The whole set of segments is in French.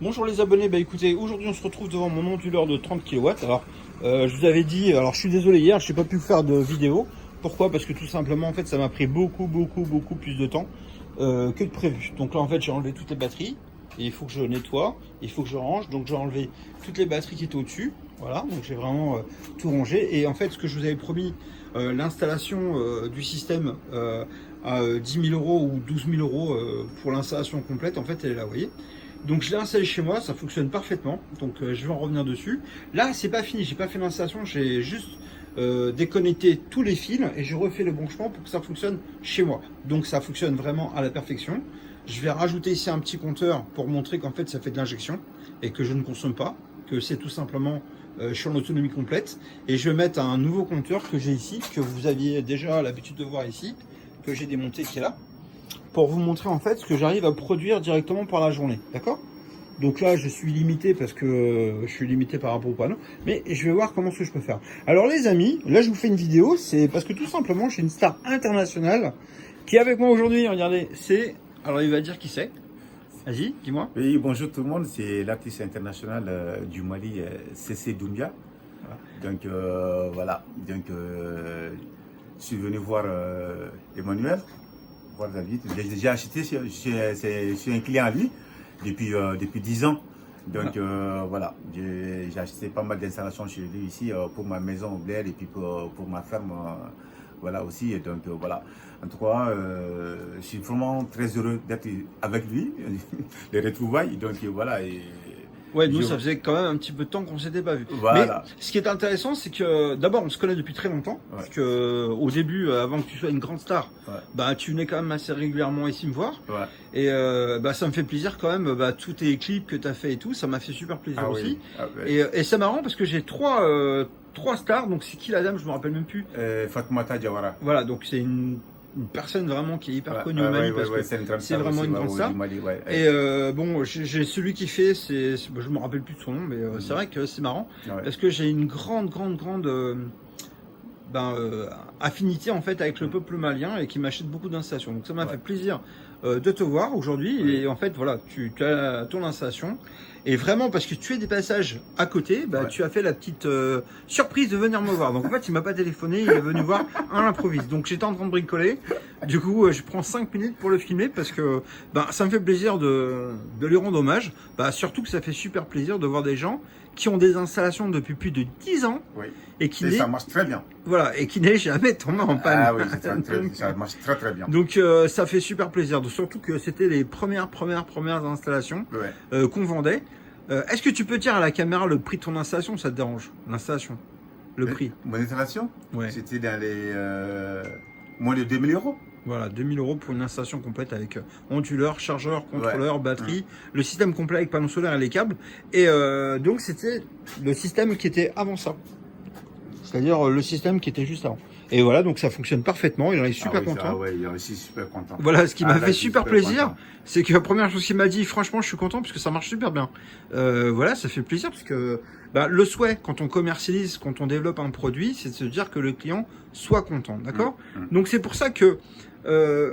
Bonjour les abonnés, bah écoutez, aujourd'hui on se retrouve devant mon onduleur de 30 kW. Alors, je vous avais dit, alors je suis désolé hier, je n'ai pas pu faire de vidéo. Pourquoi? Parce que tout simplement, en fait, ça m'a pris beaucoup plus de temps que de prévu. Donc là, en fait, j'ai enlevé toutes les batteries. Et il faut que je nettoie, il faut que je range. Donc j'ai enlevé toutes les batteries qui étaient au-dessus. Voilà, donc j'ai vraiment tout rangé. Et en fait, ce que je vous avais promis, l'installation du système à 10 000 euros ou 12 000 euros pour l'installation complète, en fait, elle est là, vous voyez. Donc je l'ai installé chez moi, ça fonctionne parfaitement. Donc je vais en revenir dessus. Là, c'est pas fini, j'ai pas fait l'installation, j'ai juste déconnecté tous les fils et j'ai refait le branchement pour que ça fonctionne chez moi. Donc ça fonctionne vraiment à la perfection. Je vais rajouter ici un petit compteur pour montrer qu'en fait ça fait de l'injection et que je ne consomme pas, que c'est tout simplement je suis en autonomie complète. Et je vais mettre un nouveau compteur que j'ai ici, que vous aviez déjà l'habitude de voir ici, que j'ai démonté, qui est là, pour vous montrer en fait ce que j'arrive à produire directement par la journée, d'accord? Donc là, je suis limité parce que je suis limité par rapport au panneau, mais je vais voir comment ce que je peux faire. Alors les amis, là je vous fais une vidéo, c'est parce que tout simplement, j'ai une star internationale qui est avec moi aujourd'hui. Regardez, c'est... Alors il va dire qui c'est. Vas-y, dis-moi. Oui, bonjour tout le monde, c'est l'artiste international du Mali, CC Doumbia. Voilà. Donc voilà, donc je suis venu voir Emmanuel, voir David. J'ai déjà acheté, je suis un client à lui depuis 10 ans. Donc voilà, j'ai acheté pas mal d'installations chez lui ici pour ma maison au Blair et puis pour ma ferme. Voilà aussi, et donc voilà. En tout cas, je suis vraiment très heureux d'être avec lui, les retrouvailles. Donc voilà. Et ouais, nous ça faisait quand même un petit peu de temps qu'on s'était pas vu. Voilà. Mais ce qui est intéressant, c'est que d'abord on se connaît depuis très longtemps. Ouais. Parce que au début, avant que tu sois une grande star, ouais, bah tu venais quand même assez régulièrement ici me voir. Ouais. Et bah ça me fait plaisir quand même. Bah tous tes clips que tu as fait et tout, ça m'a fait super plaisir aussi. Oui. Ah, ouais. Et c'est marrant parce que j'ai trois stars. Donc c'est qui la dame? Je me rappelle même plus. Fatoumata Diawara. Voilà, donc c'est une personne vraiment qui est hyper connue au Mali, parce que c'est vraiment une grande star. Ouais. Et bon, j'ai celui qui fait, je me rappelle plus de son nom, mais c'est vrai que c'est marrant, parce que j'ai une grande affinité en fait avec le peuple malien et qui m'achète beaucoup d'installations. Donc ça m'a fait plaisir de te voir aujourd'hui. Et en fait voilà, tu as ton installation. Et vraiment, parce que tu fais des passages à côté, bah, tu as fait la petite surprise de venir me voir. Donc en fait, il m'a pas téléphoné, il est venu voir à l'improviste. Donc j'étais en train de bricoler. Du coup, je prends 5 minutes pour le filmer parce que bah, ça me fait plaisir de lui rendre hommage. Bah, surtout que ça fait super plaisir de voir des gens qui ont des installations depuis plus de 10 ans. Oui. Et ça marche très bien. Voilà, et qui n'est jamais tombé en panne. Ah oui, ça marche très bien. Donc ça fait super plaisir, surtout que c'était les premières installations qu'on vendait. Est-ce que tu peux dire à la caméra le prix de ton installation? Ça te dérange? L'installation, le prix. Mon installation? Ouais. C'était dans les moins de 2000 euros. Voilà, 2000 euros pour une installation complète avec onduleur, chargeur, contrôleur, batterie, le système complet avec panneaux solaires et les câbles. Et donc c'était le système qui était avant ça. C'est-à-dire le système qui était juste avant. Et voilà, donc ça fonctionne parfaitement, il en est super content. Ouais, il est aussi super content. Voilà, ce qui m'a fait super plaisir, c'est que la première chose qu'il m'a dit, franchement, je suis content parce que ça marche super bien. Voilà, ça fait plaisir parce que bah, le souhait, quand on commercialise, quand on développe un produit, c'est de se dire que le client soit content, d'accord? Donc c'est pour ça que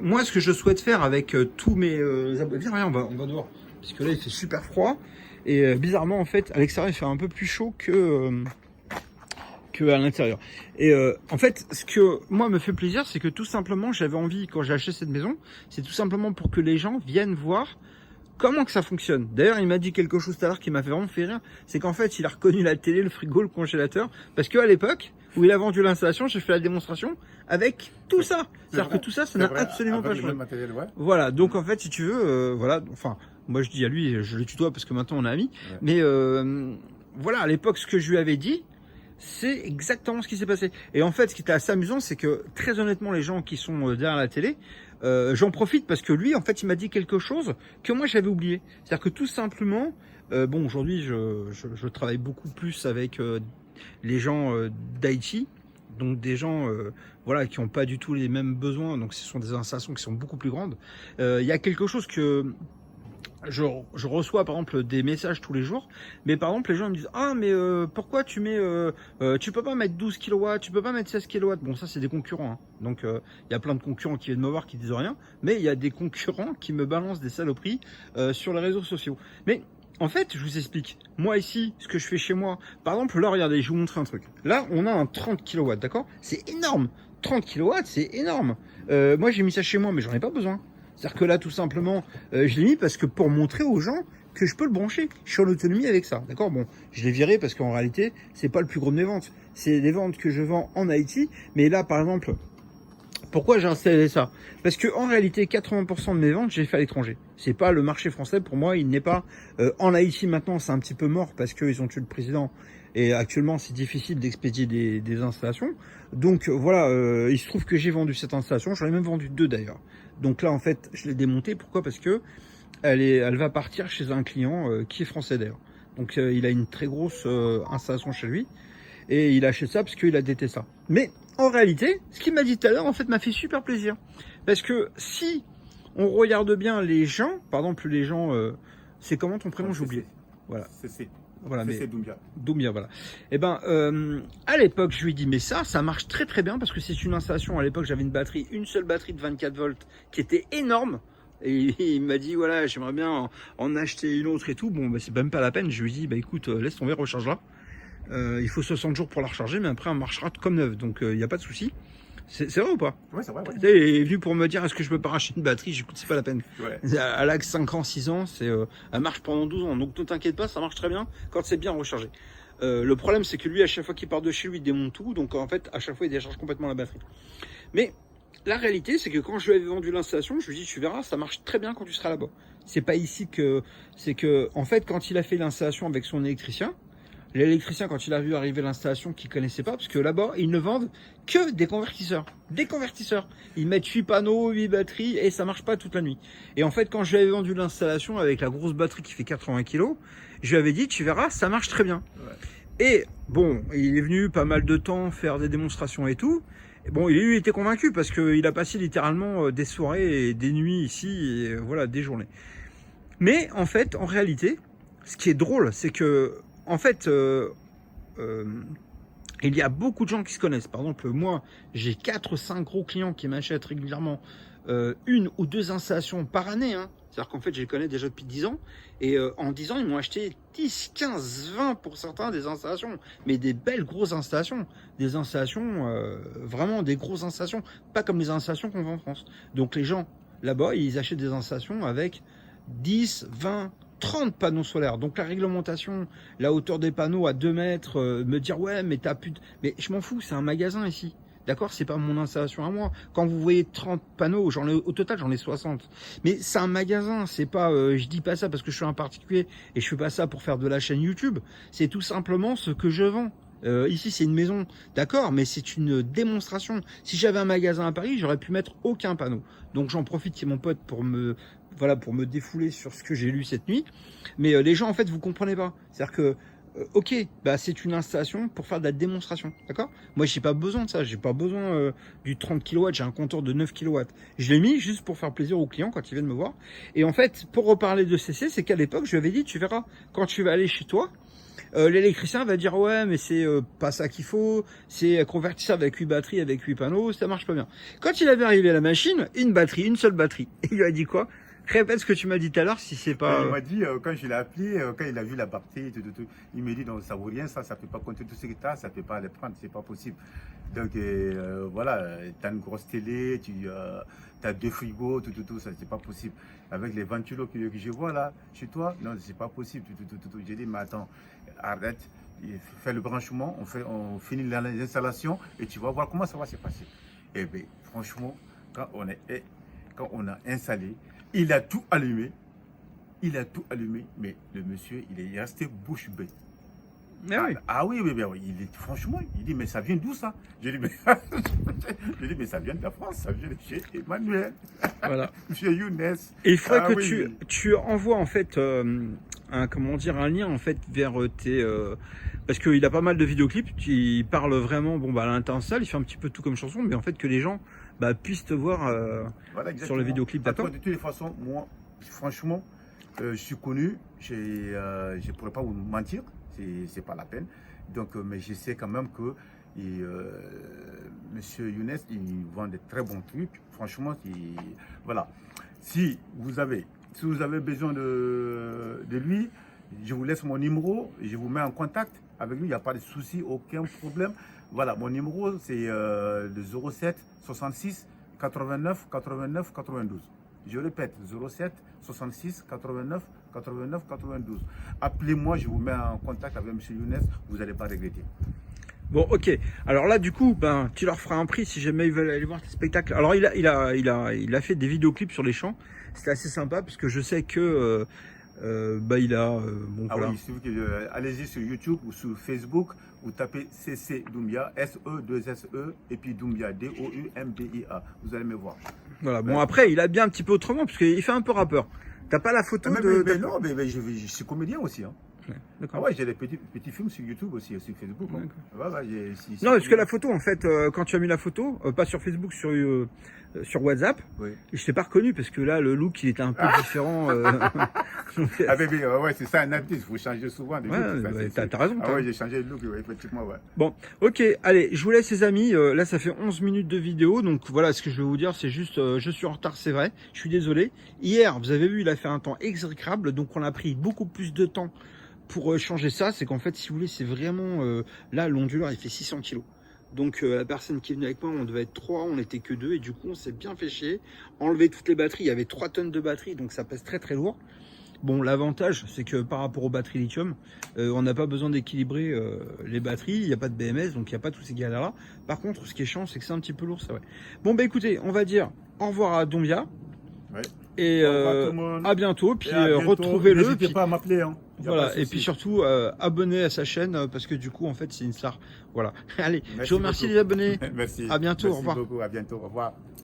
moi, ce que je souhaite faire avec tous mes abonnés... Viens, on va dehors, parce que là, il fait super froid. Et bizarrement, en fait, à l'extérieur, il fait un peu plus chaud que à l'intérieur. Et en fait, ce que moi me fait plaisir, c'est que tout simplement, j'avais envie, quand j'ai acheté cette maison, c'est tout simplement pour que les gens viennent voir comment que ça fonctionne. D'ailleurs, il m'a dit quelque chose tout à l'heure qui m'a fait vraiment fait rire, c'est qu'en fait, il a reconnu la télé, le frigo, le congélateur, parce qu'à l'époque où il a vendu l'installation, j'ai fait la démonstration avec tout ça. C'est-à-dire que tout ça, ça n'a absolument pas changé. Voilà, donc en fait, si tu veux, voilà, enfin, moi je dis à lui, je le tutoie parce que maintenant on est amis, mais voilà, à l'époque, ce que je lui avais dit, c'est exactement ce qui s'est passé. Et en fait, ce qui était assez amusant, c'est que très honnêtement, les gens qui sont derrière la télé, j'en profite parce que lui, en fait, il m'a dit quelque chose que moi j'avais oublié. C'est-à-dire que tout simplement, bon, aujourd'hui, je travaille beaucoup plus avec les gens d'Haïti, donc des gens voilà, qui n'ont pas du tout les mêmes besoins. Donc, ce sont des installations qui sont beaucoup plus grandes. Il y a quelque chose que je reçois par exemple des messages tous les jours, mais par exemple les gens me disent ah mais pourquoi tu mets tu peux pas mettre 12 kW, tu peux pas mettre 16 kW. Bon, ça c'est des concurrents hein. Donc il y a plein de concurrents qui viennent me voir qui disent rien, mais il y a des concurrents qui me balancent des saloperies sur les réseaux sociaux. Mais En fait, je vous explique. Moi ici, ce que je fais chez moi, par exemple, là, regardez, je vais vous montrer un truc. Là, on a un 30 kW, d'accord? C'est énorme. 30 kW, c'est énorme. Moi, j'ai mis ça chez moi, mais j'en ai pas besoin. C'est-à-dire que là, tout simplement, je l'ai mis parce que pour montrer aux gens que je peux le brancher. Je suis en autonomie avec ça, d'accord? Bon, je l'ai viré parce qu'en réalité, c'est pas le plus gros de mes ventes. C'est des ventes que je vends en Haïti. Mais là, par exemple, pourquoi j'ai installé ça? Parce que en réalité, 80% de mes ventes, j'ai fait à l'étranger. C'est pas le marché français pour moi, il n'est pas en Haïti maintenant, c'est un petit peu mort parce qu'ils ont tué le président et actuellement c'est difficile d'expédier des installations. Donc voilà, il se trouve que j'ai vendu cette installation, j'en ai même vendu 2 d'ailleurs. Donc là en fait, je l'ai démontée. Pourquoi? Parce que elle va partir chez un client qui est français d'ailleurs. Donc il a une très grosse installation chez lui. Et il achète ça parce qu'il a détesté ça. Mais en réalité, ce qu'il m'a dit tout à l'heure, en fait, m'a fait super plaisir. Parce que si on regarde bien les gens, par exemple, les gens, c'est comment ton prénom, j'ai oublié. Voilà. Voilà, mais Doumbia. Doumbia, voilà. Et ben, à l'époque, je lui ai dit, mais ça marche très très bien parce que c'est une installation. À l'époque, j'avais une seule batterie de 24 volts qui était énorme. Et il m'a dit, voilà, j'aimerais bien en acheter une autre et tout. Bon, bah, c'est même pas la peine. Je lui ai dit, bah écoute, laisse tomber, recharge-la. Il faut 60 jours pour la recharger, mais après, elle marchera comme neuve. Donc, il n'y a pas de souci. C'est vrai ou pas? Ouais, c'est vrai. Ouais. Il est venu pour me dire, est-ce que je peux pas racheter une batterie? J'écoute, c'est pas la peine. Ouais. Elle a que 5 ans, 6 ans, elle marche pendant 12 ans. Donc, ne t'inquiète pas, ça marche très bien quand c'est bien rechargé. Le problème, c'est que lui, à chaque fois qu'il part de chez lui, il démonte tout. Donc, en fait, à chaque fois, il décharge complètement la batterie. Mais la réalité, c'est que quand je lui avais vendu l'installation, je lui ai dit, tu verras, ça marche très bien quand tu seras là-bas. C'est pas ici que... C'est que, en fait, quand il a fait l'installation avec son électricien, l'électricien, quand il a vu arriver l'installation qu'il connaissait pas, parce que là-bas, ils ne vendent que des convertisseurs. Des convertisseurs. Ils mettent 8 panneaux, 8 batteries, et ça marche pas toute la nuit. Et en fait, quand je lui avais vendu l'installation avec la grosse batterie qui fait 80 kg, je lui avais dit, tu verras, ça marche très bien. Ouais. Et bon, il est venu pas mal de temps faire des démonstrations et tout. Et bon, il était convaincu parce qu'il a passé littéralement des soirées et des nuits ici, et voilà, des journées. Mais en fait, en réalité, ce qui est drôle, c'est que en fait, il y a beaucoup de gens qui se connaissent. Par exemple, moi, j'ai 4-5 gros clients qui m'achètent régulièrement 1 ou 2 installations par année. Hein. C'est-à-dire qu'en fait, je les connais déjà depuis 10 ans. Et en 10 ans, ils m'ont acheté 10, 15, 20 pour certains des installations. Mais des belles grosses installations. Des installations, vraiment des grosses installations. Pas comme les installations qu'on vend en France. Donc les gens, là-bas, ils achètent des installations avec 10, 20, 30 panneaux solaires. Donc la réglementation, la hauteur des panneaux à 2 mètres, me dire ouais mais t'as plus de... Mais je m'en fous, c'est un magasin ici. D'accord, c'est pas mon installation à moi. Quand vous voyez 30 panneaux, au total j'en ai 60. Mais c'est un magasin, c'est pas, je dis pas ça parce que je suis un particulier et je fais pas ça pour faire de la chaîne YouTube. C'est tout simplement ce que je vends. Ici c'est une maison, d'accord, mais c'est une démonstration. Si j'avais un magasin à Paris, j'aurais pu mettre aucun panneau. Donc j'en profite, c'est mon pote pour me défouler sur ce que j'ai lu cette nuit. Mais les gens en fait vous comprenez pas. C'est-à-dire que ok, bah c'est une installation pour faire de la démonstration, d'accord? Moi j'ai pas besoin de ça, j'ai pas besoin du 30 kW, j'ai un compteur de 9 kW. Je l'ai mis juste pour faire plaisir aux clients quand ils viennent me voir. Et en fait, pour reparler de CC, c'est qu'à l'époque je lui avais dit, tu verras, quand tu vas aller chez toi, l'électricien va dire ouais mais c'est pas ça qu'il faut, c'est convertir ça avec 8 batteries, avec 8 panneaux, ça marche pas bien. Quand il avait arrivé à la machine, une seule batterie, il lui a dit quoi? Répète ce que tu m'as dit tout à l'heure si c'est pas... Il m'a dit, quand je l'ai appelé, quand il a vu la batterie, il m'a dit non, ça vaut rien, ça ne peut pas compter tout ce que tu as, ça ne peut pas les prendre, c'est pas possible. Donc voilà, tu as une grosse télé, tu as 2 frigos, tout, ça c'est pas possible. Avec les ventilos que je vois là, chez toi, non, c'est pas possible. J'ai dit, mais attends, arrête, fais le branchement, on finit l'installation et tu vas voir comment ça va se passer. Et bien, franchement, quand on a installé, il a tout allumé, mais le monsieur, il est resté bouche bée. Oui, franchement, il dit, mais ça vient d'où ça? J'ai dit, mais ça vient de la France, ça vient de chez Emmanuel, voilà. Monsieur Younes. Et il faudrait que tu envoies en fait un lien en fait vers tes... parce qu'il a pas mal de vidéoclips qui parlent vraiment, à l'international, il fait un petit peu tout comme chanson, mais en fait que les gens puissent te voir sur le vidéoclip, d'accord? De toutes les façons, moi, franchement, je suis connu, je ne pourrais pas vous mentir, c'est pas la peine. Donc, mais je sais quand même que Monsieur Younes, il vend de très bons trucs. Franchement, voilà. Si vous avez besoin de lui, Je vous laisse mon numéro, je vous mets en contact avec lui, il n'y a pas de souci, aucun problème. Voilà, mon numéro c'est le 07 66 89 89 92. Je répète, 07 66 89 89 92. Appelez-moi, je vous mets en contact avec M. Younes, vous n'allez pas regretter. Bon, ok. Alors là, du coup, ben, tu leur feras un prix si jamais ils veulent aller voir tes spectacles. Alors, il a fait des vidéoclips sur les chants. C'était assez sympa parce que je sais que bah, bon, Ah voilà. oui, allez-y sur YouTube ou sur Facebook, vous tapez CC Doumbia, SE2SE, et puis Doumbia, DOUMBIA. Vous allez me voir. Voilà. Bon, après, il a bien un petit peu autrement parce qu'il fait un peu rappeur. T'as pas la photo de. Non, mais je suis comédien aussi. Hein. Ouais, Ah d'accord. ouais, j'ai des petits films sur YouTube aussi, sur Facebook. Hein. Non, parce que la photo, en fait, quand tu as mis la photo, pas sur Facebook, sur WhatsApp, Oui. je t'ai pas reconnu parce que là, le look, il était un peu différent. Donc, Ah, mais, ouais, c'est ça, un artiste, vous changez souvent de look. ouais, t'as raison. Ah ouais, j'ai changé de look, ouais, effectivement, ouais. Bon, ok, allez, je vous laisse les amis, là ça fait 11 minutes de vidéo, donc voilà, ce que je vais vous dire, c'est juste, je suis en retard, c'est vrai, je suis désolé. Hier, vous avez vu, il a fait un temps exécrable, donc on a pris beaucoup plus de temps pour changer ça, c'est qu'en fait, si vous voulez, c'est vraiment, là, l'onduleur, il fait 600 kg. Donc la personne qui est venue avec moi, on devait être 3, on n'était que 2, et du coup, on s'est bien fait chier, enlever toutes les batteries, il y avait 3 tonnes de batteries, donc ça pèse très très lourd. Bon, l'avantage, c'est que par rapport aux batteries lithium, on n'a pas besoin d'équilibrer les batteries, il n'y a pas de BMS, donc il n'y a pas tous ces galères-là. Par contre, ce qui est chiant, c'est que c'est un petit peu lourd, c'est vrai. Bon, bah écoutez, on va dire au revoir à Doumbia. Ouais. Et Au revoir tout le monde. à bientôt, puis Et à bientôt. retrouvez-le. N'hésitez Puis, pas à m'appeler. Hein. Y a pas voilà, de et souci. puis surtout, abonnez à sa chaîne, parce que du coup, en fait, c'est une star. Voilà. Allez, Merci je vous remercie beaucoup. les abonnés. Merci. À bientôt, au Merci revoir. beaucoup, à bientôt, au revoir.